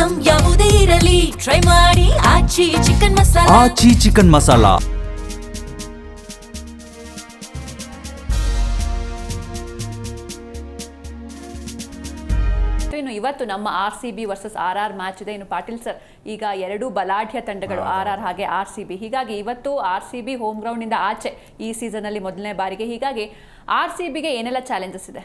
Item ಯಾವುದೇ ಇರಲಿ try ಮಾಡಿ ಆಚಿ ಚಿಕನ್ ಮಸಾಲಾ. ಆಚಿ ಚಿಕನ್ ಮಸಾಲಾ. ಇನ್ನು ಇವತ್ತು ನಮ್ಮ RCB ವರ್ಸಸ್ RR ಮ್ಯಾಚ್ ಇದೆ. ಇನ್ನು ಪಾಟೀಲ್ ಸರ್, ಈಗ ಎರಡೂ ಬಲಾಢ್ಯ ತಂಡಗಳು RR ಹಾಗೆ RCB. ಹೀಗಾಗಿ ಇವತ್ತು RCB ಹೋಮ್ ಗ್ರೌಂಡ್ ಇಂದ ಆಚೆ ಈ ಸೀಸನ್ ಅಲ್ಲಿ ಮೊದಲನೇ ಬಾರಿಗೆ. ಹೀಗಾಗಿ RCBಗೆ ಏನೆಲ್ಲ ಚಾಲೆಂಜಸ್ ಇದೆ?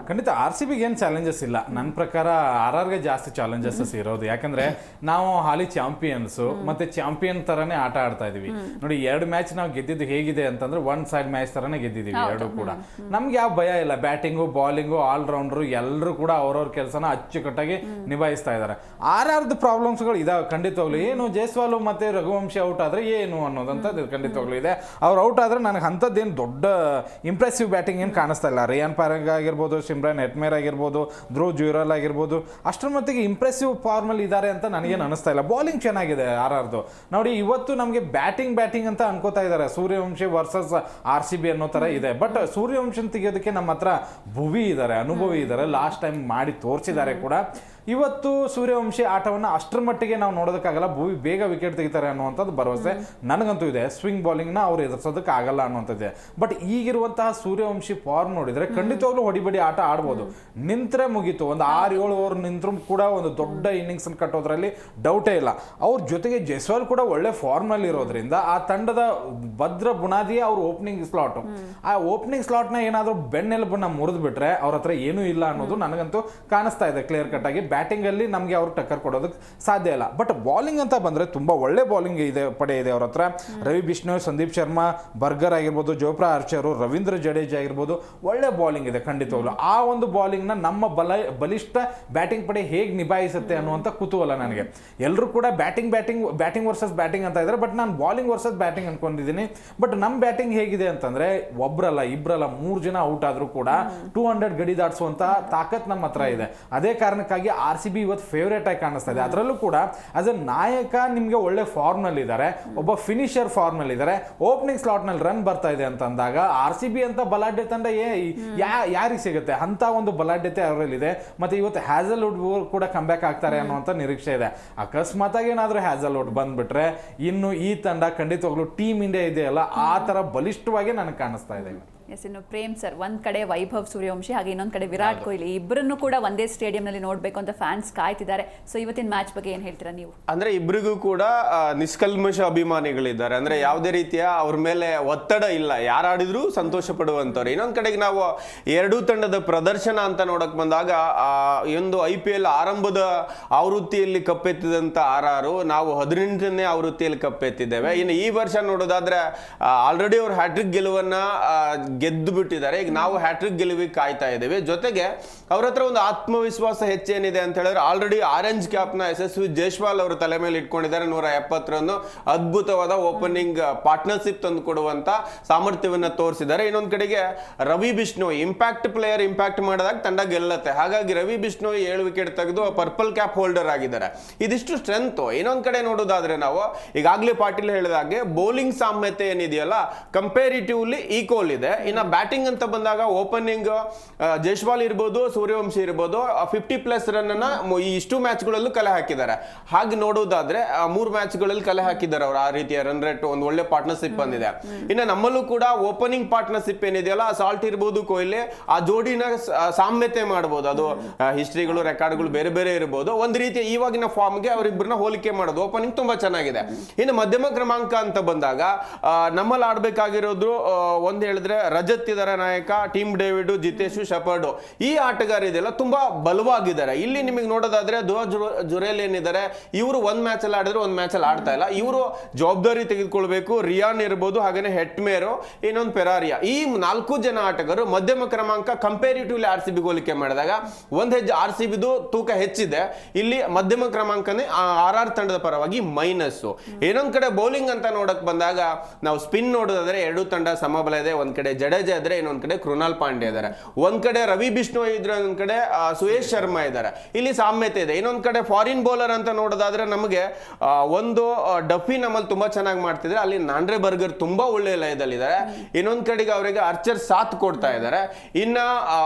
ಖಂಡಿತ RCBಗೆ ಏನು ಚಾಲೆಂಜಸ್ ಇಲ್ಲ. ನನ್ನ ಪ್ರಕಾರ RRಗೆ ಜಾಸ್ತಿ ಚಾಲೆಂಜಸ್ ಇರೋದು. ಯಾಕಂದ್ರೆ ನಾವು ಹಾಲಿ ಚಾಂಪಿಯನ್ಸು ಮತ್ತೆ ಚಾಂಪಿಯನ್ ತರನೇ ಆಟ ಆಡ್ತಾ ಇದೀವಿ. ನೋಡಿ, 2 ಮ್ಯಾಚ್ ನಾವು ಗೆದ್ದಿದ್ದು ಹೇಗಿದೆ ಅಂತಂದ್ರೆ ಒನ್ ಸೈಡ್ ಮ್ಯಾಚ್ ತರನೇ ಗೆದ್ದಿದೀವಿ ಎರಡು ಕೂಡ. ನಮ್ಗೆ ಯಾವ ಭಯ ಇಲ್ಲ. ಬ್ಯಾಟಿಂಗು ಬಾಲಿಂಗು ಆಲ್ರೌಂಡರು ಎಲ್ಲರೂ ಕೂಡ ಅವ್ರವ್ರ ಕೆಲಸನ ಅಚ್ಚುಕಟ್ಟಾಗಿ ನಿಭಾಯಿಸ್ತಾ ಇದ್ದಾರೆ. RRದು ಪ್ರಾಬ್ಲಮ್ಸ್ಗಳು ಇದಾವೆ ಖಂಡಿತವಾಗ್ಲು. ಏನು ಜೈಸ್ವಾಲ್ ಮತ್ತೆ ರಘುವಂಶಿ ಔಟ್ ಆದ್ರೆ ಏನು ಅನ್ನೋದಂತ ಖಂಡಿತವಾಗ್ಲು ಇದೆ. ಅವ್ರು ಔಟ್ ಆದ್ರೆ ನನಗೆ ಅಂಥದ್ದೇನು ದೊಡ್ಡ ಇಂಪ್ರೆಸಿವ್ ಬ್ಯಾಟಿಂಗ್ ಏನು ಕಾಣಿಸ್ತಾ ಇಲ್ಲ. ರಿಯಾನ್ ಪರಾಗ್ ಆಗಿರ್ಬೋದು, ಸಿಮ್ರನ್ ಹೆಟ್ಮೇರ್ ಆಗಿರ್ಬೋದು, ಧ್ರುವ್ ಜುರಾಲ್ ಆಗಿರ್ಬೋದು, ಅಷ್ಟರ ಮಟ್ಟಿಗೆ ಇಂಪ್ರೆಸಿವ್ ಫಾರ್ಮಲ್ಲಿ ಇದ್ದಾರೆ ಅಂತ ನನಗೇನು ಅನಿಸ್ತಾ ಇಲ್ಲ. ಬಾಲಿಂಗ್ ಚೆನ್ನಾಗಿದೆ RRದು. ನೋಡಿ, ಇವತ್ತು ನಮಗೆ ಬ್ಯಾಟಿಂಗ್ ಅಂತ ಅನ್ಕೋತಾ ಇದ್ದಾರೆ. ಸೂರ್ಯವಂಶಿ ವರ್ಸಸ್ RCB ಅನ್ನೋ ಥರ ಇದೆ. ಬಟ್ ಸೂರ್ಯವಂಶನ್ ತೆಗೆಯೋದಕ್ಕೆ ನಮ್ಮ ಹತ್ರ ಭುವಿ ಇದ್ದಾರೆ, ಅನುಭವಿ ಇದ್ದಾರೆ, ಲಾಸ್ಟ್ ಟೈಮ್ ಮಾಡಿ ತೋರಿಸಿದ್ದಾರೆ ಕೂಡ. ಇವತ್ತು ಸೂರ್ಯವಂಶಿ ಆಟವನ್ನು ಅಷ್ಟರ ಮಟ್ಟಿಗೆ ನಾವು ನೋಡೋದಕ್ಕಾಗಲ್ಲ. ಭುವಿ ಬೇಗ ವಿಕೆಟ್ ತೆಗಿತಾರೆ ಅನ್ನುವಂಥದ್ದು ಭರವಸೆ ನನಗಂತೂ ಇದೆ. ಸ್ವಿಂಗ್ ಬಾಲಿಂಗ್ನ ಅವ್ರು ಎದುರಿಸೋದಕ್ಕೆ ಆಗಲ್ಲ ಅನ್ನುವಂಥದ್ದೇ. ಬಟ್ ಈಗಿರುವಂತಹ ಸೂರ್ಯವಂಶಿ ಫಾರ್ಮ್ ನೋಡಿದ್ರೆ ಖಂಡಿತವಾಗ್ಲೂ ಹೊಡಿಬಡಿ ಆಟ ಆಡ್ಬೋದು. ನಿಂತ್ರೆ ಮುಗೀತು. ಒಂದು 6-7 ಓವರ್ ನಿಂತರೂ ಕೂಡ ಒಂದು ದೊಡ್ಡ ಇನ್ನಿಂಗ್ಸ್ ಕಟ್ಟೋದ್ರಲ್ಲಿ ಡೌಟೇ ಇಲ್ಲ. ಅವ್ರ ಜೊತೆಗೆ ಜೈಸ್ವಾಲ್ ಕೂಡ ಒಳ್ಳೆ ಫಾರ್ಮ್ನಲ್ಲಿ ಇರೋದ್ರಿಂದ ಆ ತಂಡದ ಭದ್ರ ಬುನಾದಿಯೇ ಅವ್ರ ಓಪನಿಂಗ್ ಸ್ಲಾಟ್. ಆ ಓಪನಿಂಗ್ ಸ್ಲಾಟ್ನ ಏನಾದರೂ ಬೆನ್ನೆಲುಬನ್ನ ಮುರಿದು ಬಿಟ್ರೆ ಅವ್ರ ಹತ್ರ ಏನೂ ಇಲ್ಲ ಅನ್ನೋದು ನನಗಂತೂ ಕಾಣಿಸ್ತಾ ಇದೆ ಕ್ಲಿಯರ್ ಕಟ್ ಆಗಿ. ಬ್ಯಾಟಿಂಗ್ ಅಲ್ಲಿ ನಮಗೆ ಅವ್ರು ಟಕ್ಕರ್ ಕೊಡೋದಕ್ಕೆ ಸಾಧ್ಯ ಇಲ್ಲ. ಬಟ್ ಬಾಲಿಂಗ್ ಅಂತ ಬಂದ್ರೆ ತುಂಬಾ ಒಳ್ಳೆ ಬಾಲಿಂಗ್ ಇದೆ, ಪಡೆ ಇದೆ ಅವ್ರ ಹತ್ರ. ರವಿ ಬಿಷ್ಣೋಯ್, ಸಂದೀಪ್ ಶರ್ಮಾ, ಬರ್ಗರ್ ಆಗಿರ್ಬೋದು, ಜೋಪ್ರಾ ಆರ್ಚರ್, ರವೀಂದ್ರ ಜಡೇಜಾ ಆಗಿರ್ಬೋದು, ಒಳ್ಳೆ ಬಾಲಿಂಗ್ ಇದೆ ಖಂಡಿತವಾಗ್ಲು. ಆ ಒಂದು ಬಾಲಿಂಗ್ ನ ನಮ್ಮ ಬಲಿಷ್ಠ ಬ್ಯಾಟಿಂಗ್ ಪಡೆ ಹೇಗೆ ನಿಭಾಯಿಸುತ್ತೆ ಅನ್ನುವಂಥ ಕುತೂಹಲ ನನಗೆ. ಎಲ್ಲರೂ ಕೂಡ ಬ್ಯಾಟಿಂಗ್ ವರ್ಸಸ್ ಬ್ಯಾಟಿಂಗ್ ಅಂತ ಇದ್ದಾರೆ. ಬಟ್ ನಾನು ಬಾಲಿಂಗ್ ವರ್ಸಸ್ ಬ್ಯಾಟಿಂಗ್ ಅನ್ಕೊಂಡಿದ್ದೀನಿ. ಬಟ್ ನಮ್ಮ ಬ್ಯಾಟಿಂಗ್ ಹೇಗಿದೆ ಅಂತಂದ್ರೆ ಒಬ್ರಲ್ಲ ಇಬ್ರಲ್ಲ 3 ಜನ ಔಟ್ ಆದ್ರೂ ಕೂಡ 200 ಗಡಿ ದಾಟಿಸುವಂತ ತಾಕತ್ ನಮ್ಮ ಹತ್ರ ಇದೆ. ಅದೇ ಕಾರಣಕ್ಕಾಗಿ RCB ಇವತ್ತು ಫೇವರೇಟ್ ಆಗಿ ಕಾಣಿಸ್ತಾ ಇದೆ. ಅದರಲ್ಲೂ ಕೂಡ ಆಸ್ ಎ ನಾಯಕ ನಿಮಗೆ ಒಳ್ಳೆ ಫಾರ್ಮ್ ನಲ್ಲಿ ಇದ್ದಾರೆ, ಒಬ್ಬ ಫಿನಿಷರ್ ಫಾರ್ಮ್ ನಲ್ಲಿ ಇದ್ದಾರೆ, ಓಪನಿಂಗ್ ಸ್ಲಾಟ್ ನಲ್ಲಿ ರನ್ ಬರ್ತಾ ಇದೆ ಅಂತ ಅಂದಾಗ RCB ಅಂತ ಬಲಾಢ್ಯ ತಂಡ ಯಾರಿಗೆ ಸಿಗುತ್ತೆ? ಅಂತ ಒಂದು ಬಲಾಢ್ಯತೆ ಅವರಲ್ಲಿದೆ. ಮತ್ತೆ ಇವತ್ತು ಹ್ಯಾಸಲ್ವುಡ್ ಕೂಡ ಕಂಬ್ಯಾಕ್ ಆಗ್ತಾರೆ ಅನ್ನುವಂಥ ನಿರೀಕ್ಷೆ ಇದೆ. ಅಕಸ್ಮಾತ್ ಆಗಿ ಏನಾದರೂ ಹ್ಯಾಸಲ್ವುಡ್ ಬಂದ್ಬಿಟ್ರೆ ಇನ್ನು ಈ ತಂಡ ಖಂಡಿತವಾಗ್ಲೂ ಟೀಮ್ ಇಂಡಿಯಾ ಇದೆಯಲ್ಲ ಆ ತರ ಬಲಿಷ್ಠವಾಗಿ ನನಗೆ ಕಾಣಿಸ್ತಾ ಇದೆ. ಎಸ್, ಇನ್ನು ಪ್ರೇಮ್ ಸರ್, ಒಂದ್ ಕಡೆ ವೈಭವ್ ಸೂರ್ಯವಂಶಿ ಹಾಗೆ ಇನ್ನೊಂದ್ ಕಡೆ ವಿರಾಟ್ ಕೊಹ್ಲಿ, ಇಬ್ಬರನ್ನು ಕೂಡ ಒಂದೇ ಸ್ಟೇಡಿಯಂ ನಲ್ಲಿ ನೋಡ್ಬೇಕು ಅಂತ ಫ್ಯಾನ್ಸ್ ಕಾಯ್ತಿದ್ದಾರೆ. ಸೊ ಇವತ್ತಿನ ಮ್ಯಾಚ್ ಬಗ್ಗೆ ಏನ್ ಹೇಳ್ತೀರಾ ನೀವು? ಅಂದ್ರೆ ಇಬ್ಬರಿಗೂ ಕೂಡ ನಿಷ್ಕಲ್ಮಶ ಅಭಿಮಾನಿಗಳಿದ್ದಾರೆ. ಅಂದ್ರೆ ಯಾವುದೇ ರೀತಿಯ ಅವ್ರ ಮೇಲೆ ಒತ್ತಡ ಇಲ್ಲ, ಯಾರಾಡಿದ್ರು ಸಂತೋಷ ಪಡುವಂತವ್ರು. ಇನ್ನೊಂದ್ ಕಡೆಗೆ ನಾವು ಎರಡೂ ತಂಡದ ಪ್ರದರ್ಶನ ಅಂತ ನೋಡಕ್ ಬಂದಾಗ ಒಂದು IPL ಆರಂಭದ ಆವೃತ್ತಿಯಲ್ಲಿ ಕಪ್ಪೆತ್ತಿದಂತ RR ನಾವು 18ನೇ ಆವೃತ್ತಿಯಲ್ಲಿ ಕಪ್ಪೆತ್ತಿದ್ದೇವೆ. ಇನ್ನು ಈ ವರ್ಷ ನೋಡೋದಾದ್ರೆ ಆಲ್ರೆಡಿ ಅವ್ರು ಹ್ಯಾಟ್ರಿಕ್ ಗೆಲುವನ್ನ ಗೆದ್ದು ಬಿಟ್ಟಿದ್ದಾರೆ. ಈಗ ನಾವು ಹ್ಯಾಟ್ರಿಕ್ ಗೆಲುವಿಗೆ ಕಾಯ್ತಾ ಇದ್ದೇವೆ. ಜೊತೆಗೆ ಅವ್ರ ಹತ್ರ ಒಂದು ಆತ್ಮವಿಶ್ವಾಸ ಹೆಚ್ಚೇನಿದೆ ಅಂತ ಹೇಳಿದ್ರೆ ಆಲ್ರೆಡಿ ಆರೆಂಜ್ ಕ್ಯಾಪ್ ನ ಯಶಸ್ವಿ ಜೈಸ್ವಾಲ್ ಅವರು ತಲೆ ಮೇಲೆ ಇಟ್ಕೊಂಡಿದ್ದಾರೆ. 170 ರನ್ ಅದ್ಭುತವಾದ ಓಪನಿಂಗ್ ಪಾರ್ಟ್ನರ್ಶಿಪ್ ತಂದು ಕೊಡುವಂತ ಸಾಮರ್ಥ್ಯವನ್ನ ತೋರಿಸಿದ್ದಾರೆ. ಇನ್ನೊಂದ್ ಕಡೆಗೆ Ravi Bishnoi impact player, impact ಮಾಡಿದಾಗ ತಂಡ ಗೆಲ್ಲುತ್ತೆ. ಹಾಗಾಗಿ ರವಿ ಬಿಷ್ಣೋಯ್ 7 ವಿಕೆಟ್ ತೆಗೆದು ಪರ್ಪಲ್ ಕ್ಯಾಪ್ ಹೋಲ್ಡರ್ ಆಗಿದ್ದಾರೆ. ಇದಿಷ್ಟು ಸ್ಟ್ರೆಂತ್. ಇನ್ನೊಂದ್ ಕಡೆ ನೋಡೋದಾದ್ರೆ ನಾವು ಈಗಾಗಲೇ ಪಾಟೀಲ್ ಹೇಳಿದಾಗೆ ಬೌಲಿಂಗ್ ಸಾಮ್ಯತೆ ಏನಿದೆಯಲ್ಲ ಕಂಪೇರಿಟಿವ್ಲಿ ಈಕ್ವಲ್ ಇದೆ. ಇನ್ನ ಬ್ಯಾಟಿಂಗ್ ಅಂತ ಬಂದಾಗ ಓಪನಿಂಗ್ ಜೈಸ್ವಾಲ್ ಇರ್ಬೋದು, ಸೂರ್ಯವಂಶಿ ಇರ್ಬೋದು 50+ ರನ್ ಅನ್ನ ಈ ಇಷ್ಟು ಮ್ಯಾಚ್ಗಳಲ್ಲೂ ಕಲೆ ಹಾಕಿದ್ದಾರೆ. ಹಾಗೆ ನೋಡೋದಾದ್ರೆ 3 ಮ್ಯಾಚ್ಗಳಲ್ಲಿ ಕಲೆ ಹಾಕಿದ್ದಾರೆ ಅವರು. ಆ ರೀತಿಯ ರನ್ ರೇಟ್ ಒಂದು ಒಳ್ಳೆ ಪಾರ್ಟ್ನರ್ಶಿಪ್ ಬಂದಿದೆ. ಇನ್ನು ನಮ್ಮಲ್ಲೂ ಕೂಡ ಓಪನಿಂಗ್ ಪಾರ್ಟ್ನರ್ಶಿಪ್ ಏನಿದೆಯಲ್ಲ ಸಾಲ್ಟ್ ಇರ್ಬೋದು, ಕೊಹ್ಲಿ, ಆ ಜೋಡಿನ ಸಾಮ್ಯತೆ ಮಾಡಬಹುದು. ಅದು ಹಿಸ್ಟ್ರಿಗಳು, ರೆಕಾರ್ಡ್ಗಳು ಬೇರೆ ಬೇರೆ ಇರಬಹುದು. ಒಂದು ರೀತಿಯ ಇವಾಗಿನ ಫಾರ್ಮ್ಗೆ ಅವರಿಬ್ಬರನ್ನ ಹೋಲಿಕೆ ಮಾಡೋದು. ಓಪನಿಂಗ್ ತುಂಬಾ ಚೆನ್ನಾಗಿದೆ. ಇನ್ನು ಮಧ್ಯಮ ಕ್ರಮಾಂಕ ಅಂತ ಬಂದಾಗ ನಮ್ಮಲ್ಲಿ ಆಡ್ಬೇಕಾಗಿರೋದು ಒಂದ್ ಹೇಳಿದ್ರೆ ರಜತ್ ಇದಾರೆ ನಾಯಕ, ಟೀಮ್ ಡೇವಿಡ್, ಜಿತೇಶ್, ಶಪರ್ಡ್, ಈ ಆಟಗಾರ ಇದೆಲ್ಲ ತುಂಬಾ ಬಲವಾಗಿದ್ದಾರೆ. ಇಲ್ಲಿ ನಿಮಗೆ ನೋಡೋದಾದ್ರೆ ಜುರೇಲ್ ಏನಿದ್ದಾರೆ, ಇವರು ಒಂದ್ ಮ್ಯಾಚ್ ಅಲ್ಲಿ ಆಡಿದ್ರೆ ಒಂದ್ ಮ್ಯಾಚ್ ಅಲ್ಲಿ ಆಡ್ತಾ ಇಲ್ಲ. ಇವರು ಜವಾಬ್ದಾರಿ ತೆಗೆದುಕೊಳ್ಬೇಕು. ರಿಯಾನ್ ಇರ್ಬೋದು, ಹಾಗೇನೆ ಹೆಟ್ಮೇರು, ಇನ್ನೊಂದು ಪೆರಾರಿಯಾ, ಈ 4 ಜನ ಆಟಗಾರರು ಮಧ್ಯಮ ಕ್ರಮಾಂಕ ಕಂಪೇರಿಟಿವ್ಲಿ RCB ಹೋಲಿಕೆ ಮಾಡಿದಾಗ ಒಂದ್ ಹೆಜ್ಜೆ RCBದು ತೂಕ ಹೆಚ್ಚಿದೆ. ಇಲ್ಲಿ ಮಧ್ಯಮ ಕ್ರಮಾಂಕನೇ RR ತಂಡದ ಪರವಾಗಿ ಮೈನಸ್. ಇನ್ನೊಂದ್ ಕಡೆ ಬೌಲಿಂಗ್ ಅಂತ ನೋಡಕ್ ಬಂದಾಗ ನಾವು ಸ್ಪಿನ್ ನೋಡೋದಾದ್ರೆ ಎರಡೂ ತಂಡ ಸಮಬಲ ಇದೆ. ಒಂದ್ ಕಡೆ ಜಡೇಜಾ ಇದ್ರೆ, ಇನ್ನೊಂದ್ ಕಡೆ ಕೃಣಾಲ್ ಪಾಂಡ್ಯ ಇದ್ದಾರೆ, ಒಂದ್ ಕಡೆ ರವಿ ಬಿಷ್ಣೋಯ್ ಇದ್ರೆ, ಇನ್ನೊಂದ್ ಕಡೆ ಸುಯೇಶ್ ಶರ್ಮಾ ಇದ್ದಾರೆ. ಇಲ್ಲಿ ಸಾಮ್ಯತೆ ಇದೆ. ಇನ್ನೊಂದ್ ಕಡೆ ಫಾರಿನ್ ಬೌಲರ್ ಅಂತ ನೋಡೋದಾದ್ರೆ ನಮಗೆ ಒಂದು ಡಫಿ ನಮ್ಮಲ್ಲಿ ತುಂಬಾ ಚೆನ್ನಾಗಿ ಮಾಡ್ತಿದ್ರೆ, ಅಲ್ಲಿ ನಾಂಡ್ರೆ ಬರ್ಗರ್ ತುಂಬಾ ಒಳ್ಳೆ ಲಯದಲ್ಲಿದ್ದಾರೆ. ಇನ್ನೊಂದ್ ಕಡೆಗೆ ಅವರಿಗೆ ಆರ್ಚರ್ ಸಾಥ್ ಕೊಡ್ತಾ ಇದ್ದಾರೆ. ಇನ್ನ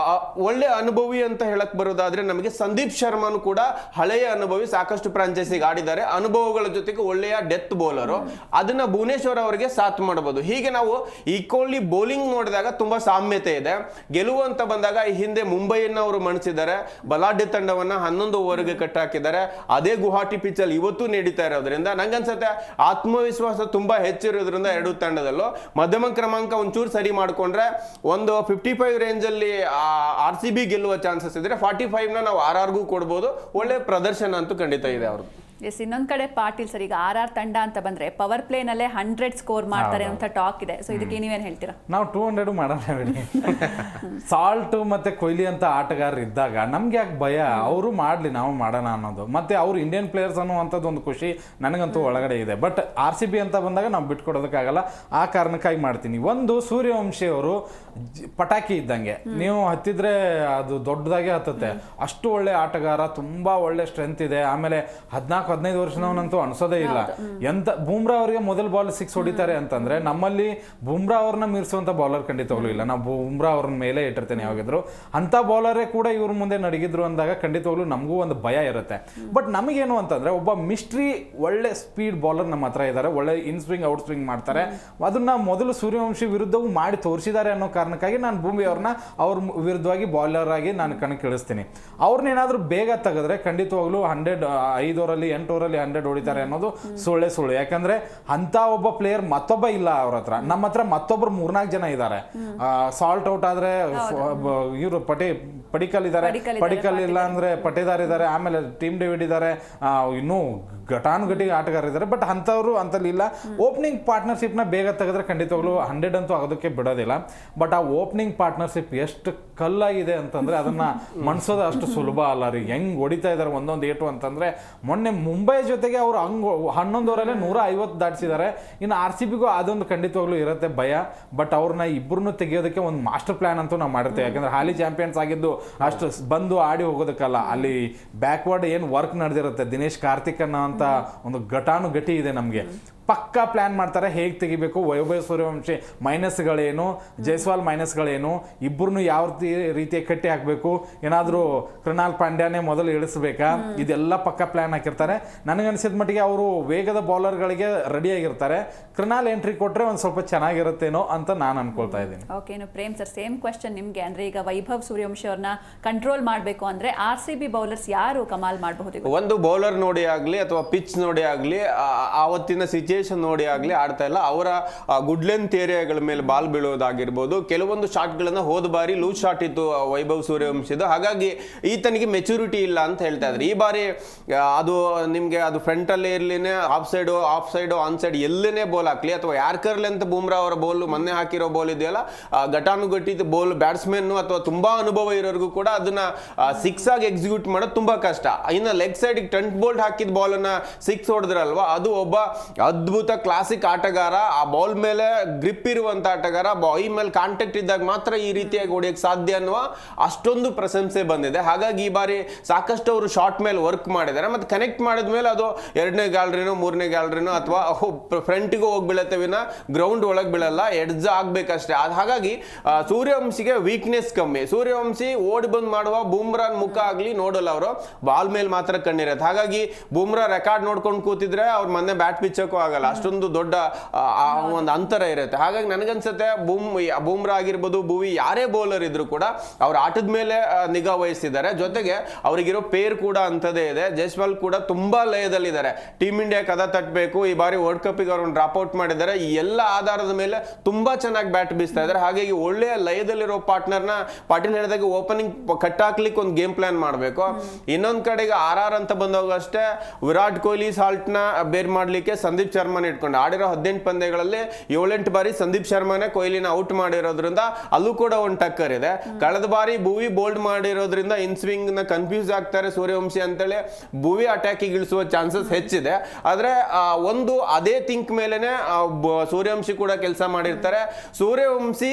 ಒಳ್ಳೆ ಅನುಭವಿ ಅಂತ ಹೇಳಕ್ ಬರೋದಾದ್ರೆ ನಮಗೆ ಸಂದೀಪ್ ಶರ್ಮಾನು ಕೂಡ ಹಳೆಯ ಅನುಭವಿ, ಸಾಕಷ್ಟು ಫ್ರಾಂಚೈಸಿಗೆ ಆಡಿದ್ದಾರೆ, ಅನುಭವಗಳ ಜೊತೆಗೆ ಒಳ್ಳೆಯ ಡೆತ್ ಬೌಲರು. ಅದನ್ನ ಭುವನೇಶ್ವರ್ ಅವರಿಗೆ ಸಾಥ್ ಮಾಡಬಹುದು. ಹೀಗೆ ನಾವು ಈಕ್ವಲಿ ಬೌಲಿಂಗ್ ನೋಡಿದಾಗ ತುಂಬಾ ಸಾಮ್ಯತೆ ಇದೆ. ಗೆಲುವು ಅಂತ ಬಂದಾಗ ಈ ಹಿಂದೆ ಮುಂಬೈಯನ್ನು ಅವರು ಮಣಿಸಿದ್ದಾರೆ, ಬಲಾಢ್ಯ ತಂಡವನ್ನ 11 ಓವರ್ಗೆ ಕಟ್ಟಾಕಿದ್ದಾರೆ. ಅದೇ ಗುವಾಹಟಿ ಪಿಚ್ ಅಲ್ಲಿ ಇವತ್ತು ನಡೀತಾ ಇರೋದ್ರಿಂದ ನಂಗನ್ಸುತ್ತೆ ಆತ್ಮವಿಶ್ವಾಸ ತುಂಬಾ ಹೆಚ್ಚಿರೋದ್ರಿಂದ ಎರಡೂ ತಂಡದಲ್ಲೂ ಮಧ್ಯಮ ಕ್ರಮಾಂಕ ಒಂಚೂರು ಸರಿ ಮಾಡ್ಕೊಂಡ್ರೆ ಒಂದು 55 ರೇಂಜ್ ಅಲ್ಲಿ RCB ಗೆಲ್ಲುವ ಚಾನ್ಸಸ್ ಇದ್ರೆ 45 ನಾವು RRಗೂ ಕೊಡ್ಬೋದು. ಒಳ್ಳೆ ಪ್ರದರ್ಶನ ಅಂತೂ ಖಂಡಿತ ಇದೆ ಅವ್ರದ್ದು. ಎಸ್, ಇನ್ನೊಂದ್ ಕಡೆ ಪಾಟೀಲ್ ಸರ್, ಈಗ RR ತಂಡ ಅಂತ ಬಂದ್ರೆ ಪವರ್ ಪ್ಲೇ ನಲ್ಲೇ 100 ಸ್ಕೋರ್ ಮಾಡ್ತಾರೆ ಅಂತ ಟಾಕ್ ಇದೆ. ಸೊ ಇದಕ್ಕೆ ನೀವೇನ್ ಹೇಳ್ತೀರಾ? ನಾವು 200 ಮಾಡೋಣ ಬಿಡಿ. ಸಾಲ್ಟ್ ಮತ್ತೆ ಕೊಹ್ಲಿ ಅಂತ ಆಟಗಾರರು ಇದ್ದಾಗ ನಮ್ಗೆ ಯಾಕೆ ಭಯ? ಅವರು ಮಾಡ್ಲಿ, ನಾವು ಮಾಡೋಣ ಅನ್ನೋದು. ಮತ್ತೆ ಅವ್ರು ಇಂಡಿಯನ್ ಪ್ಲೇಯರ್ಸ್ ಅನ್ನುವಂಥದ್ದು ಒಂದು ಖುಷಿ ನನಗಂತೂ ಒಳಗಡೆ ಇದೆ. ಬಟ್ RCB ಅಂತ ಬಂದಾಗ ನಾವು ಬಿಟ್ಕೊಡೋದಕ್ಕಾಗಲ್ಲ. ಆ ಕಾರಣಕ್ಕಾಗಿ ಮಾಡ್ತೀನಿ. ಒಂದು, ಸೂರ್ಯವಂಶಿ ಅವರು ಪಟಾಕಿ ಇದ್ದಂಗೆ, ನೀವು ಹತ್ತಿದ್ರೆ ಅದು ದೊಡ್ಡದಾಗೆ ಹತ್ತುತ್ತೆ. ಅಷ್ಟು ಒಳ್ಳೆ ಆಟಗಾರ, ತುಂಬಾ ಒಳ್ಳೆ ಸ್ಟ್ರೆಂತ್ ಇದೆ. ಆಮೇಲೆ 14-15 ವರ್ಷನವನಂತೂ ಅನ್ಸೋದೇ ಇಲ್ಲ. ಎಂತ ಬೂಮ್ರಾ ಅವರಿಗೆ ಮೊದಲ ಬಾಲ್ 6 ಹೊಡಿತಾರೆ ಅಂತಂದ್ರೆ ನಮ್ಮಲ್ಲಿ ಬೂಮ್ರಾ ಅವ್ರನ್ನ ಮೀರಿಸುವಂತ ಬೌಲರ್ ಖಂಡಿತವಾಗ್ಲೂ ಇಲ್ಲ. ನಾವು ಬೂಮ್ರಾ ಅವ್ರನ್ನ ಮೇಲೆ ಇಟ್ಟಿರ್ತೇನೆ ಯಾವಾಗಿದ್ರು. ಅಂತ ಬೌಲರೇ ಕೂಡ ಇವ್ರ ಮುಂದೆ ನಡಗಿದ್ರು ಅಂದಾಗ ಖಂಡಿತವಾಗ್ಲೂ ನಮಗೂ ಒಂದು ಭಯ ಇರುತ್ತೆ. ಬಟ್ ನಮಗೇನು ಅಂತಂದ್ರೆ ಒಬ್ಬ ಮಿಸ್ಟ್ರಿ ಒಳ್ಳೆ ಸ್ಪೀಡ್ ಬೌಲರ್ ನಮ್ಮ ಹತ್ರ ಇದ್ದಾರೆ, ಒಳ್ಳೆ ಇನ್ ಸ್ವಿಂಗ್ ಔಟ್ ಸ್ವಿಂಗ್ ಮಾಡ್ತಾರೆ. ಅದನ್ನ ಮೊದಲು ಸೂರ್ಯವಂಶಿ ವಿರುದ್ಧವು ಮಾಡಿ ತೋರಿಸಿದ್ದಾರೆ ಅನ್ನೋ ಕಾರಣಕ್ಕಾಗಿ ನಾನು ಭೂಮಿ ಅವ್ರನ್ನ ಅವ್ರ ವಿರುದ್ಧವಾಗಿ ಬೌಲರ್ ಆಗಿ ನಾನು ಕಣಕ್ಕೆ ಇಳಿಸ್ತೀನಿ. ಅವ್ರನ್ನೇನಾದ್ರೂ ಬೇಗ ತೆಗೆದ್ರೆ ಖಂಡಿತವಾಗ್ಲೂ 5 ಓವರಲ್ಲಿ 8 ಓವರಲ್ಲಿ 100 ಹೊಡಿತಾರೆ ಅನ್ನೋದು ಸುಳ್ಳು. ಯಾಕಂದ್ರೆ ಅಂತ ಒಬ್ಬ ಪ್ಲೇಯರ್ ಮತ್ತೊಬ್ಬ ಇಲ್ಲ ಅವ್ರ ಹತ್ರ. ನಮ್ಮ ಹತ್ರ ಮತ್ತೊಬ್ರು 3-4 ಜನ ಇದ್ದಾರೆ. ಸಾಲ್ಟ್ ಔಟ್ ಆದ್ರೆ ಇವರು ಪಡಿಕಲ್ ಇದ್ದಾರೆ, ಪಡಿಕಲ್ ಇಲ್ಲ ಅಂದ್ರೆ ಪಟೇದಾರ್ ಇದ್ದಾರೆ, ಆಮೇಲೆ ಟೀಮ್ ಡೇವಿಡ್ ಇದ್ದಾರೆ, ಇನ್ನೂ ಘಟಾನುಘಟಿ ಆಟಗಾರ ಇದ್ದಾರೆ. ಬಟ್ ಅಂಥವ್ರು ಅಂತಲ್ಲಿ ಇಲ್ಲ. ಓಪನಿಂಗ್ ಪಾರ್ಟ್ನರ್ಶಿಪ್ ನ ಬೇಗ ತೆಗೆದ್ರೆ ಖಂಡಿತವಾಗ್ಲೂ 100 ಅಂತೂ ಆಗೋದಕ್ಕೆ ಬಿಡೋದಿಲ್ಲ. ಬಟ್ ಆ ಓಪನಿಂಗ್ ಪಾರ್ಟ್ನರ್ಶಿಪ್ ಎಷ್ಟು ಕಲ್ಲಾಗಿದೆ ಅಂತಂದ್ರೆ ಅದನ್ನ ಮನ್ಸೋದು ಅಷ್ಟು ಸುಲಭ ಅಲ್ಲ ರೀ. ಹೆಂಗ್ ಹೊಡಿತಾ ಇದಾರೆ ಒಂದೊಂದು ಏಟು ಅಂತಂದ್ರೆ, ಮೊನ್ನೆ ಮುಂಬೈ ಜೊತೆಗೆ ಅವ್ರು 11 ಓವರಲ್ಲೇ 150 ದಾಟಿಸಿದ್ದಾರೆ. ಇನ್ನು RCBಗೂ ಅದೊಂದು ಖಂಡಿತವಾಗ್ಲೂ ಇರುತ್ತೆ ಭಯ. ಬಟ್ ಅವ್ರನ್ನ ಇಬ್ಬರನ್ನು ತೆಗೆಯೋದಕ್ಕೆ ಒಂದು ಮಾಸ್ಟರ್ ಪ್ಲಾನ್ ಅಂತೂ ನಾವು ಮಾಡಿರ್ತೇವೆ. ಯಾಕಂದ್ರೆ ಹಾಲಿ ಚಾಂಪಿಯನ್ಸ್ ಆಗಿದ್ದು ಅಷ್ಟು ಬಂದು ಆಡಿ ಹೋಗೋದಕ್ಕಲ್ಲ, ಅಲ್ಲಿ ಬ್ಯಾಕ್ವರ್ಡ್ ಏನು ವರ್ಕ್ ನಡೆದಿರುತ್ತೆ. ದಿನೇಶ್ ಕಾರ್ತಿಕ್ ಅನ್ನೋ ಅಂತ ಒಂದು ಘಟಾನುಘಟಿ ಇದೆ ನಮಗೆ. ಪಕ್ಕಾ ಪ್ಲಾನ್ ಮಾಡ್ತಾರೆ ಹೇಗೆ ತೆಗಿಬೇಕು, ವೈಭವ್ ಸೂರ್ಯವಂಶಿ ಮೈನಸ್ಗಳೇನು, ಜೈಸ್ವಾಲ್ ಮೈನಸ್ಗಳೇನು, ಇಬ್ಬರನ್ನು ಯಾವ ರೀತಿಯ ಕಟ್ಟಿ ಹಾಕಬೇಕು, ಏನಾದರೂ ಕೃಣಾಲ್ ಪಾಂಡ್ಯನೇ ಮೊದಲು ಇಳಿಸ್ಬೇಕಾ, ಇದೆಲ್ಲ ಪಕ್ಕಾ ಪ್ಲಾನ್ ಹಾಕಿರ್ತಾರೆ. ನನಗನ್ಸಿದ ಮಟ್ಟಿಗೆ ಅವರು ವೇಗದ ಬೌಲರ್ಗಳಿಗೆ ರೆಡಿ ಆಗಿರ್ತಾರೆ. ಕೃಣಾಲ್ ಎಂಟ್ರಿ ಕೊಟ್ಟರೆ ಒಂದು ಸ್ವಲ್ಪ ಚೆನ್ನಾಗಿರುತ್ತೇನೋ ಅಂತ ನಾನು ಅನ್ಕೊಳ್ತಾ ಇದ್ದೀನಿ. ಓಕೆ, ಇನ್ನು ಪ್ರೇಮ್ ಸರ್, ಸೇಮ್ ಕ್ವಶನ್ ನಿಮಗೆ. ಅಂದ್ರೆ ಈಗ ವೈಭವ್ ಸೂರ್ಯವಂಶಿ ಅವ್ರನ್ನ ಕಂಟ್ರೋಲ್ ಮಾಡಬೇಕು ಅಂದ್ರೆ RCB ಬೌಲರ್ಸ್ ಯಾರು ಕಮಾಲ್ ಮಾಡಬಹುದು? ಒಂದು ಬೌಲರ್ ನೋಡಿ ಆಗ್ಲಿ ಅಥವಾ ಪಿಚ್ ನೋಡಿ ಆಗ್ಲಿ, ಆವತ್ತಿನ ಸಿಚುಯೇಷನ್ ನೋಡಿ ಆಗ್ಲಿ ಆಡ್ತಾ ಇಲ್ಲ. ಅವರ ಗುಡ್ ಲೆಂತ್ ಏರಿಯಾಗಳ ಮೇಲೆ ಬಾಲ್ ಬೀಳೋದಾಗಿರ್ಬೋದು. ಕೆಲವೊಂದು ಶಾಟ್ಗಳನ್ನ ಹೋದ ಬಾರಿ ಲೂಸ್ ಶಾಟ್ ಇತ್ತು ವೈಭವ್ ಸೂರ್ಯವಂಶಿದು, ಹಾಗಾಗಿ ಈತನಿಗೆ ಮೆಚುರಿಟಿ ಇಲ್ಲ ಅಂತ ಹೇಳ್ತಾ ಇದ್ರು. ಈ ಬಾರಿ ಅದು ನಿಮ್ಗೆ ಅದು ಫ್ರಂಟ್ ಅಲ್ಲಿ ಇರ್ಲಿನೇ ಆಫ್ ಸೈಡ್ ಆನ್ ಸೈಡ್ ಎಲ್ಲೇನೆ ಬೋಲ್ ಹಾಕ್ಲಿ, ಅಥವಾ ಯಾರ್ಕರ್ ಲೆಂತ್ ಬೂಮ್ರಾ ಅವರ ಬೋಲ್ ಮೊನ್ನೆ ಹಾಕಿರೋ ಬೋಲ್ ಇದೆಯಲ್ಲ, ಘಟಾನುಘಟಿ ಬೋಲ್ ಬ್ಯಾಟ್ಸ್ಮನ್ ಅಥವಾ ತುಂಬಾ ಅನುಭವ ಇರೋರ್ಗೂ ಕೂಡ ಅದನ್ನ 6 ಆಗಿ ಎಕ್ಸಿಕ್ಯೂಟ್ ಮಾಡೋದು ತುಂಬಾ ಕಷ್ಟ. ಇನ್ನು ಲೆಗ್ ಸೈಡ್ ಟೆಂಟ್ ಬೋಲ್ಟ್ ಹಾಕಿದ ಬಾಲ್ ಅನ್ನ 6 ಹೊಡೆದ್ರಲ್ವಾ, ಅದು ಒಬ್ಬ ಅದ್ಭುತ ಕ್ಲಾಸಿಕ್ ಆಟಗಾರ. ಆ ಬಾಲ್ ಮೇಲೆ ಗ್ರಿಪ್ ಇರುವಂತ ಆಟಗಾರ, ಬಾಯ್ ಮೇಲೆ ಕಾಂಟ್ಯಾಕ್ಟ್ ಇದ್ದಾಗ ಮಾತ್ರ ಈ ರೀತಿಯಾಗಿ ಹೊಡೆಯಕ್ಕೆ ಸಾಧ್ಯ ಅನ್ನುವ ಅಷ್ಟೊಂದು ಪ್ರಶಂಸೆ ಬಂದಿದೆ. ಹಾಗಾಗಿ ಈ ಬಾರಿ ಸಾಕಷ್ಟು ಅವರು ಶಾರ್ಟ್ ಮೇಲೆ ವರ್ಕ್ ಮಾಡಿದ್ದಾರೆ. ಮತ್ತೆ ಕನೆಕ್ಟ್ ಮಾಡಿದ್ಮೇಲೆ ಅದು 2ನೇ ಗ್ಯಾಲರಿನೋ 3ನೇ ಗ್ಯಾಲರಿನೋ ಅಥವಾ ಫ್ರಂಟಿಗೂ ಹೋಗಿ ಬೀಳತ್ತೆ ವಿನ ಗ್ರೌಂಡ್ ಒಳಗೆ ಬೀಳಲ್ಲ, ಎಡ್ಜ್ ಆಗ್ಬೇಕಷ್ಟೇ. ಹಾಗಾಗಿ ಸೂರ್ಯವಂಶಿಗೆ ವೀಕ್ನೆಸ್ ಕಮ್ಮಿ. ಸೂರ್ಯವಂಶಿ ಓಡಿ ಬಂದ್ ಮಾಡುವ ಬೂಮ್ರಾನ್ ಮುಖ ಆಗ್ಲಿ ನೋಡಲ್ಲ, ಅವರು ಬಾಲ್ ಮೇಲೆ ಮಾತ್ರ ಕಣ್ಣಿರತ್ತೆ. ಹಾಗಾಗಿ ಬೂಮ್ರಾ ರೆಕಾರ್ಡ್ ನೋಡ್ಕೊಂಡು ಕೂತಿದ್ರೆ ಅವ್ರ ಮೊನ್ನೆ ಬ್ಯಾಟ್ ಪಿಚ್ಚಕ್ಕೂ ಆಗಲ್ಲ, ಅಷ್ಟೊಂದು ದೊಡ್ಡ ಒಂದು ಅಂತರ ಇರುತ್ತೆ. ಹಾಗಾಗಿ ನನಗನ್ಸುತ್ತೆ ಬೂಮ್ರಾ ಆಗಿರ್ಬೋದು, ಭುವಿ ಯಾರೇ ಬೌಲರ್ ಇದ್ರು ಕೂಡ ಅವ್ರ ಆಟದ ಮೇಲೆ ನಿಗಾ ವಹಿಸಿದ್ದಾರೆ. ಜೊತೆಗೆ ಅವ್ರಿಗಿರೋ ಪೇರ್ ಕೂಡ ಅಂತದೇ ಇದೆ. ಜೈಸ್ವಾಲ್ ಕೂಡ ತುಂಬಾ ಲಯದಲ್ಲಿದ್ದಾರೆ. ಟೀಮ್ ಇಂಡಿಯಾ ಕದ ತಟ್ಟಬೇಕು, ಈ ಬಾರಿ ವರ್ಲ್ಡ್ ಕಪ್ ಗೆ ಅವ್ರನ್ನ ಡ್ರಾಪ್ ಔಟ್ ಮಾಡಿದ್ದಾರೆ. ಈ ಎಲ್ಲ ಆಧಾರದ ಮೇಲೆ ತುಂಬಾ ಚೆನ್ನಾಗಿ ಬ್ಯಾಟ್ ಬೀಸ್ತಾ ಇದ್ದಾರೆ. ಹಾಗಾಗಿ ಒಳ್ಳೆಯ ಲಯದಲ್ಲಿರೋ ಪಾರ್ಟ್ನರ್ನ ಪಾಟೀಲ್ ಹೇಳಿದಾಗ ಓಪನಿಂಗ್ ಕಟ್ಟಾಕ್ಲಿಕ್ಕೆ ಒಂದು ಗೇಮ್ ಪ್ಲಾನ್ ಮಾಡಬೇಕು. ಇನ್ನೊಂದ್ ಕಡೆಗೆ RR ಅಂತ ಬಂದಾಗ ಅಷ್ಟೇ ವಿರಾಟ್ ಕೊಹ್ಲಿ ಸಾಲ್ಟ್ ನ ಬೇರ್ ಮಾಡ್ಲಿಕ್ಕೆ ಸಂದೀಪ್ ಶರ್ಮನ ಇಟ್ಕೊಂಡು ಆಡಿರೋ 18 ಪಂದ್ಯಗಳಲ್ಲಿ 7-8 ಬಾರಿ ಸಂದೀಪ್ ಶರ್ಮನೇ ಕೊಹ್ಲಿನ ಔಟ್ ಮಾಡಿರೋದ್ರಿಂದ ಅಲ್ಲೂ ಕೂಡ ಒಂದು ಟಕ್ಕರ್ ಇದೆ. ಕಳೆದ ಬಾರಿ ಭುವಿ ಬೋಲ್ಡ್ ಮಾಡಿರೋದ್ರಿಂದ ಇನ್ ಸ್ವಿಂಗ್ ನ ಕನ್ಫ್ಯೂಸ್ ಆಗ್ತಾರೆ ಸೂರ್ಯವಂಶಿ ಅಂತೇಳಿ ಭುವಿ ಅಟ್ಯಾಕಿಗೆ ಇಳಿಸುವ ಚಾನ್ಸಸ್ ಹೆಚ್ಚಿದೆ. ಆದ್ರೆ ಒಂದು ಅದೇ ಥಿಂಕ್ ಮೇಲೆನೆ ಸೂರ್ಯವಂಶಿ ಕೂಡ ಕೆಲಸ ಮಾಡಿರ್ತಾರೆ. ಸೂರ್ಯವಂಶಿ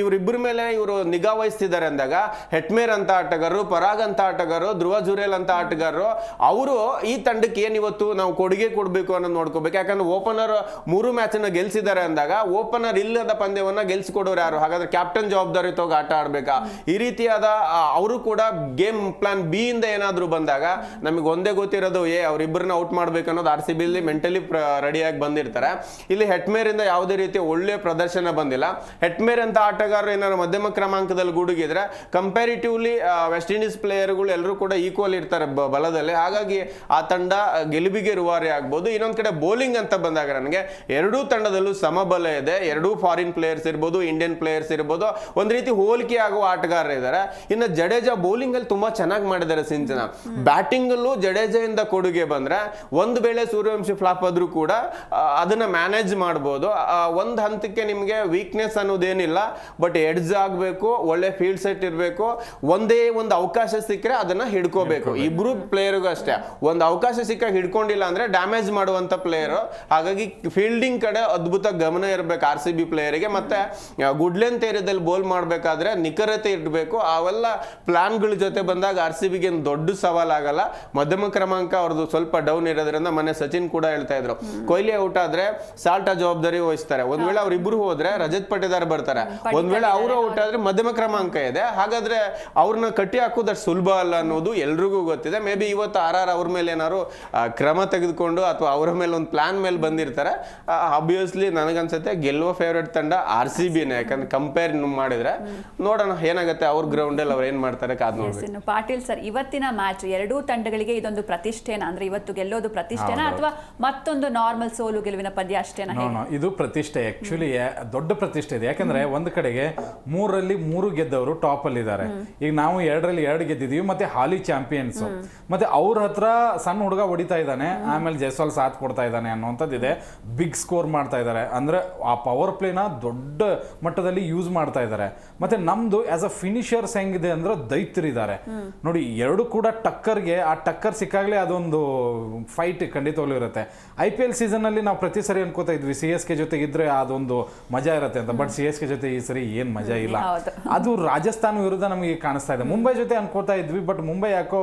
ಇವರಿಬ್ಬರ ಮೇಲೆ ಇವರು ನಿಗಾ ವಹಿಸ್ತಿದ್ದಾರೆ ಅಂದಾಗ ಹೆಟ್ಮೇರ್ ಅಂತ ಆಟಗಾರರು, ಪರಾಗ್ ಅಂತ ಆಟಗಾರರು, ಧ್ರುವ ಜುರೇಲ್ ಅಂತ ಆಟಗಾರರು ಅವರು ಈ ತಂಡಕ್ಕೆ ಏನ್ ಇವತ್ತು ನಾವು ಕೊಡುಗೆ ಕೊಡ್ಬೇಕು ಅನ್ನೋದು ನೋಡ್ಕೋಬೇಕು. ಯಾಕಂದ್ರೆ ಓಪನರ್ 3 ಮ್ಯಾಚ್ ಅನ್ನ ಗೆಲ್ಸಿದ್ದಾರೆ ಅಂದಾಗ ಓಪನರ್ ಇಲ್ಲದ ಪಂದ್ಯವನ್ನ ಗೆಲ್ಸಿಕೊಡೋರು ಯಾರು? ಹಾಗಾದ್ರೆ ಕ್ಯಾಪ್ಟನ್ ಜವಾಬ್ದಾರಿ ತಗೋ ಆಟ ಆಡ್ಬೇಕಾ? ಈ ರೀತಿಯಾದ ಅವರು ಕೂಡ ಗೇಮ್ ಪ್ಲಾನ್ ಬಿ ಇಂದ ಏನಾದ್ರು ಬಂದಾಗ ನಮಗೆ ಒಂದೇ ಗೊತ್ತಿರೋದು ಅವ್ರಿಬ್ಬರನ್ನ ಔಟ್ ಮಾಡ್ಬೇಕು ಅನ್ನೋದು RCB ಮೆಂಟಲಿ ರೆಡಿಯಾಗಿ ಬಂದಿರ್ತಾರೆ. ಇಲ್ಲಿ ಹೆಟ್ಮೇರ್ ಇಂದ ಯಾವುದೇ ರೀತಿಯ ಒಳ್ಳೆ ಪ್ರದರ್ಶನ ಬಂದಿಲ್ಲ. ಹೆಟ್ಮೇರ್ ಅಂತ ಆಟಗಾರರು ಏನಾದ್ರು ಮಧ್ಯಮ ಕ್ರಮಾಂಕದಲ್ಲಿ ಗುಡುಗಿದ್ರೆ ಕಂಪ್ಯಾರಿಟಿವ್ಲಿ ವೆಸ್ಟ್ ಇಂಡೀಸ್ ಪ್ಲೇಯರ್ಗಳು ಎಲ್ಲರೂ ಕೂಡ ಈಕ್ವಲ್ ಇರ್ತಾರೆ ಬಲದಲ್ಲಿ. ಹಾಗಾಗಿ ಆ ತಂಡ ಗೆಲುವಿಗೆ ರೂವಾರಿ ಆಗ್ಬೋದು. ಇನ್ನೊಂದ್ ಕಡೆ ಬೌಲಿಂಗ್ ಅಂತ ಬಂದಾಗ ನನಗೆ ಎರಡೂ ತಂಡದಲ್ಲೂ ಸಮಬಲ ಇದೆ. ಎರಡೂ ಫಾರಿನ್ ಪ್ಲೇಯರ್ಸ್ ಇರ್ಬೋದು, ಇಂಡಿಯನ್ ಪ್ಲೇಯರ್ಸ್ ಇರ್ಬೋದು, ಒಂದ್ ರೀತಿ ಹೋಲಿಕೆ ಆಗುವ ಆಟಗಾರರು ಇದ್ದಾರೆ. ಇನ್ನು ಜಡೇಜಾ ಬೌಲಿಂಗ್ ಅಲ್ಲಿ ತುಂಬಾ ಚೆನ್ನಾಗಿ ಮಾಡಿದ್ದಾರೆ ಸಿಂಚನ. ಬ್ಯಾಟಿಂಗ್ ಅಲ್ಲೂ ಜಡೇಜಾ ಇಂದ ಕೊಡುಗೆ ಬಂದ್ರೆ ಒಂದ್ ವೇಳೆ ಸೂರ್ಯವಂಶಿ ಫ್ಲಾಪ್ ಆದ್ರೂ ಕೂಡ ಅದನ್ನ ಮ್ಯಾನೇಜ್ ಮಾಡಬಹುದು. ಒಂದ್ ಹಂತಕ್ಕೆ ನಿಮ್ಗೆ ವೀಕ್ನೆಸ್ ಅನ್ನೋದೇನಿಲ್ಲ, ಬಟ್ ಎಡ್ಜ್ ಆಗ್ಬೇಕು, ಒಳ್ಳೆ ಫೀಲ್ಡ್ ಸೆಟ್ ಇರಬೇಕು. ಒಂದೇ ಒಂದು ಅವಕಾಶ ಸಿಕ್ಕರೆ ಅದನ್ನ ಹಿಡ್ಕೋಬೇಕು. ಇಬ್ರು ಪ್ಲೇಯರ್ಗೂ ಅಷ್ಟೇ, ಒಂದು ಅವಕಾಶ ಸಿಕ್ಕ ಹಿಡ್ಕೊಂಡಿಲ್ಲ ಅಂದ್ರೆ ಡ್ಯಾಮೇಜ್ ಮಾಡುವಂತ ಪ್ಲೇಯರ್. ಹಾಗಾಗಿ ಫೀಲ್ಡಿಂಗ್ ಕಡೆ ಅದ್ಭುತ ಗಮನ ಇರಬೇಕು RCB ಪ್ಲೇಯರ್ಗೆ. ಮತ್ತೆ ಗುಡ್ ಲೆಂತ್ ಏರಿಯಾದಲ್ಲಿ ಬೋಲ್ ಮಾಡ್ಬೇಕಾದ್ರೆ ನಿಖರತೆ ಇರಬೇಕು. ಅವೆಲ್ಲ ಪ್ಲಾನ್ಗಳ ಜೊತೆ ಬಂದಾಗ RCBಗೆ ದೊಡ್ಡ ಸವಾಲಾಗಲ್ಲ. ಮಧ್ಯಮ ಕ್ರಮಾಂಕ ಅವ್ರದ್ದು ಸ್ವಲ್ಪ ಡೌನ್ ಇರೋದ್ರಿಂದ ಮೊನ್ನೆ ಸಚಿನ್ ಕೂಡ ಹೇಳ್ತಾ ಇದ್ರು, ಕೊಹ್ಲಿ ಔಟ್ ಆದ್ರೆ ಸಾಲ್ಟ ಜವಾಬ್ದಾರಿ ವಹಿಸ್ತಾರೆ. ಒಂದ್ ವೇಳೆ ಅವ್ರಿಬ್ರು ಹೋದ್ರೆ ರಜತ್ ಪಟಿದಾರ್ ಬರ್ತಾರೆ. ಒಂದ್ ವೇಳೆ ಅವರು ಔಟ್ ಆದ್ರೆ ಮಧ್ಯಮ ಕ್ರಮಾಂಕ ಇದೆ. ಹಾಗಾದ್ರೆ ಅವ್ರನ್ನ ಕಟ್ಟಿ ಹಾಕೋದು ಸುಲಭ ಅಲ್ಲ ಅನ್ನೋದು ಎಲ್ರಿಗೂ ಗೊತ್ತಿದೆ. ಮೇ ಬಿ ಇವತ್ತು RR ಅವ್ರ ಮೇಲೆ ಏನಾದ್ರು ಕ್ರಮ ತೆಗೆದುಕೊಂಡು ಅಥವಾ ಅವರ ಮೇಲೆ ಒಂದು ಪ್ಲಾನ್ ಮೇಲೆ ಬಂದಿರ್ತಾರೆ. ಆಬ್ವಿಯಸ್ಲಿ ನನಗನ್ಸುತ್ತೆ ಗೆಲ್ಲುವ ಫೇವ್ರೇಟ್ ತಂಡ RCBನೇ. ಯಾಕಂದ್ರೆ ಕಂಪೇರ್ ಮಾಡಿದ್ರೆ ನೋಡೋಣ ಏನಾಗುತ್ತೆ ಅವ್ರ ಗ್ರೌಂಡ್ ಅಲ್ಲಿ ಅವ್ರು ಏನ್ ಮಾಡ್ತಾರೆ ಕಾದ್ ನೋಡ್ಬೇಕು. ಪಾಟೀಲ್ ಸರ್, ಇವತ್ತಿನ ಮ್ಯಾಚ್ ಎರಡೂ ತಂಡಗಳಿಗೆ ಇದೊಂದು ಪ್ರತಿಷ್ಠೆನಾ? ಅಂದ್ರೆ ಇವತ್ತು ಗೆಲ್ಲೋದು ಪ್ರತಿಷ್ಠೆನಾ ಅಥವಾ ಮತ್ತೊಂದು ನಾರ್ಮಲ್ ಸೋಲು ಗೆಲುವಿನ ಪಂದ್ಯ ಅಷ್ಟೇನಾ? ಇದು ಪ್ರತಿಷ್ಠೆ, ಆಕ್ಚುಲಿ ದೊಡ್ಡ ಪ್ರತಿಷ್ಠೆ ಇದೆ. ಯಾಕಂದ್ರೆ ಒಂದ್ ಕಡೆಗೆ 3ರಲ್ಲಿ 3 ಗೆದ್ದವರು ಟಾಪ್ ಅಲ್ಲಿ ಇದ್ದಾರೆ. ಈಗ ನಾವು 2ರಲ್ಲಿ 2 ಗೆದ್ದಿದೀವಿ, ಮತ್ತೆ ಹಾಲಿ ಚಾಂಪಿಯನ್ಸ್. ಮತ್ತೆ ಅವ್ರ ಹತ್ರ ಸಣ್ಣ ಹುಡುಗ ಹೊಡಿತಾ ಇದ್ದಾನೆ, ಆಮೇಲೆ ಜೈಸ್ವಾಲ್ ಸಾಥ್ ಕೊಡ್ತಾ ಇದ್ದಾನೆ ಅನ್ನೋಂಥದ್ದಿದೆ. ಬಿಗ್ ಸ್ಕೋರ್ ಮಾಡ್ತಾ ಇದ್ದಾರೆ, ಅಂದ್ರೆ ಆ ಪವರ್ ಪ್ಲೇನ ದೊಡ್ಡ ಮಟ್ಟದಲ್ಲಿ ಯೂಸ್ ಮಾಡ್ತಾ ಇದ್ದಾರೆ. ಮತ್ತೆ ನಮ್ದು ಆಸ್ ಅ ಫಿನಿಷರ್ಸ್ ಹೆಂಗಿದೆ ಅಂದ್ರೆ ದೈತ್ಯರಿದ್ದಾರೆ ನೋಡಿ. ಎರಡು ಕೂಡ ಟಕ್ಕರ್ಗೆ, ಆ ಟಕ್ಕರ್ ಸಿಕ್ಕಾಗ್ಲೇ ಅದೊಂದು ಫೈಟ್ ಖಂಡಿತವಾಗ್ಲೂ ಇರುತ್ತೆ. IPL ಸೀಸನ್ ಅಲ್ಲಿ ನಾವು ಪ್ರತಿ ಸರಿ ಅನ್ಕೋತಾ ಇದ್ವಿ CSK ಜೊತೆಗೆ ಇದ್ರೆ ಅದೊಂದು ಮಜಾ ಇರುತ್ತೆ ಅಂತ. ಬಟ್ CSK ಜೊತೆ ಈ ಸರಿ ಏನ್ ಮಜಾ ಇಲ್ಲ. ಅದು ರಾಜಸ್ಥಾನ ವಿರುದ್ಧ ನಮಗೆ ಕಾಣಿಸ್ತಾ ಇದೆ. ಮುಂಬೈ ಜೊತೆ ಅನ್ಕೋತಾ ಇದ್ವಿ, ಬಟ್ ಮುಂಬೈ ಯಾಕೋ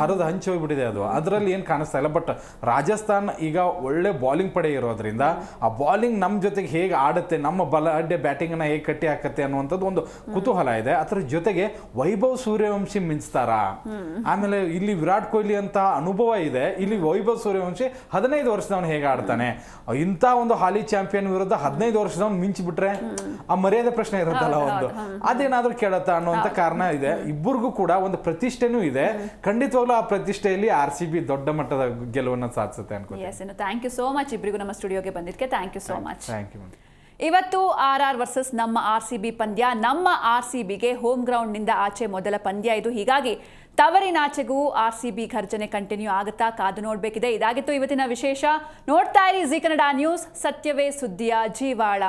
ಹರಿದು ಹಂಚಿ ಹೋಗ್ಬಿಟ್ಟಿದೆ. ಅದು ಅದರಲ್ಲಿ ಏನ್ ಕಾಣಿಸ್ತಾ ಇಲ್ಲ. ಬಟ್ ರಾಜಸ್ಥಾನ್ ಈಗ ಒಳ್ಳೆ ಬಾಲಿಂಗ್ ಪಡೆ ಇರೋದ್ರಿಂದ ಆ ಬಾಲಿಂಗ್ ನಮ್ ಜೊತೆಗೆ ಹೇಗೆ ಆಡುತ್ತೆ, ನಮ್ಮ ಬಲಾಢ್ಯ ಬ್ಯಾಟಿಂಗ್ ಅನ್ನ ಹೇಗೆ ಕಟ್ಟಿ ಹಾಕತ್ತೆ ಅನ್ನುವಂಥದ್ದು ಒಂದು ಕುತೂಹಲ ಇದೆ. ಅದರ ಜೊತೆಗೆ ವೈಭವ್ ಸೂರ್ಯವಂಶಿ ಮಿಂಚ್ತಾರ. ಆಮೇಲೆ ಇಲ್ಲಿ ವಿರಾಟ್ ಕೊಹ್ಲಿ ಅಂತ ಅನುಭವ ಇದೆ, ಇಲ್ಲಿ ವೈಭವ್ ಸೂರ್ಯವಂಶಿ 15 ವರ್ಷದವನು ಹೇಗೆ ಆಡ್ತಾನೆ. ಇಂಥ ಒಂದು ಹಾಲಿ ಚಾಂಪಿಯನ್ ವಿರುದ್ಧ 15 ವರ್ಷದವನು ಮಿಂಚಿಬಿಟ್ರೆ ಆ ಮರ್ಯಾದೆ ಪ್ರಶ್ನೆ ಇರುತ್ತಲ್ಲ ಒಂದು, ಅದೇನಾದ್ರೂ ಕೇಳತ್ತಾ ಅನ್ನುವಂಥ ಕಾರಣ ಇದೆ. ಇಬ್ಬರಿಗೂ ಕೂಡ ಒಂದು ಪ್ರತಿಷ್ಠೆನೂ ಇದೆ. ಖಂಡಿತವಾಗ್ಲೂ ಆ ಪ್ರತಿಷ್ಠೆಯಲ್ಲಿ RCB ದೊಡ್ಡ ಮಟ್ಟದ ಗೆಲುವನ್ನು ಸಾಧಿಸುತ್ತೆ ಅನ್ಕೋತೀನಿ. ಥ್ಯಾಂಕ್ ಯು ಸೋ ಮಚ್ ಇಬ್ಬರಿಗೂ ನಮ್ಮ ಸ್ಟುಡಿಯೋಗೆ ಬಂದಿದ್ದಕ್ಕೆ. Thank you so much. Thank you. ಇವತ್ತು RR ವರ್ಸಸ್ ನಮ್ಮ RCB ಪಂದ್ಯ. ನಮ್ಮ RCBಗೆ ಹೋಮ್ ಗ್ರೌಂಡ್ನಿಂದ ಆಚೆ ಮೊದಲ ಪಂದ್ಯ ಇದು. ಹೀಗಾಗಿ ತವರಿನಾಚೆಗೂ RCB ಘರ್ಜನೆ ಕಂಟಿನ್ಯೂ ಆಗುತ್ತಾ ಕಾದು ನೋಡಬೇಕಿದೆ. ಇದಾಗಿತ್ತು ಇವತ್ತಿನ ವಿಶೇಷ. ನೋಡ್ತಾ ಇರಿ ಜಿ ಕನ್ನಡ ನ್ಯೂಸ್, ಸತ್ಯವೇ ಸುದ್ದಿಯ ಜೀವಾಳ.